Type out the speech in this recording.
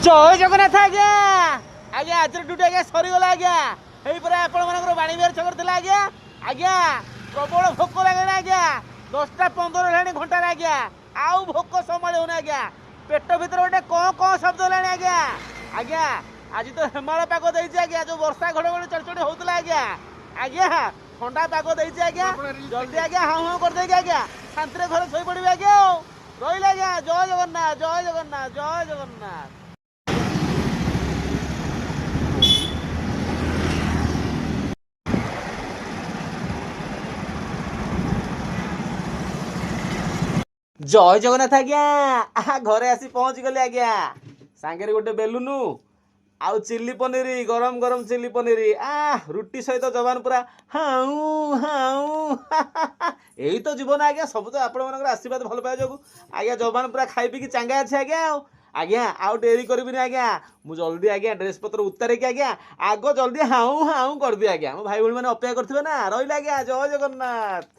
जय जगन्नाथ आज्ञा आज्ञा आज ड्यूटी आज्ञा सरीगला आज्ञा यहीपर आपण बाणी बिहार छक आज्ञा आज्ञा प्रबल भोक लगे आज्ञा 10टा 15 है घंटार आज्ञा आउ भोक संभाल होना आज्ञा पेट भर गोटे कौन शब्द है आज्ञा आज्ञा आज तो हेमाल पाग देती आज्ञा जो वर्षा घड़घड़ी चढ़चढ़ी होता आज्ञा आज्ञा ठंडा पाग देती आज्ञा जल्दी आज्ञा हाँ हाँ कर देगी आज्ञा शांति घर शोई पड़े आज्ञा रही आज्ञा जय जगन्नाथ जय जगन्नाथ जय जगन्नाथ। जय जगन्नाथ आज्ञा घरे आसी पहुँच गली आज्ञा सांगे गोटे बेलुनु आउ चिल्ली पनीर गरम गरम चिल्ली पनीर रुटी सहित जवान पूरा हाउ हाउ यही तो जीवन आज्ञा सब तो आपण मन आशीर्वाद भल पाए जो आज्ञा जवान पूरा खाई पी चांगा अच्छे आज्ञा आज्ञा आउ डेरी करी आज्ञा मु जल्दी आज्ञा ड्रेस पत्र उतारिकी आज्ञा आग जल्दी हाउ हाउ कर दिए आज्ञा मो भाई भाई मैंने अपेक्षा करते ना रही आज्ञा जय जगन्नाथ।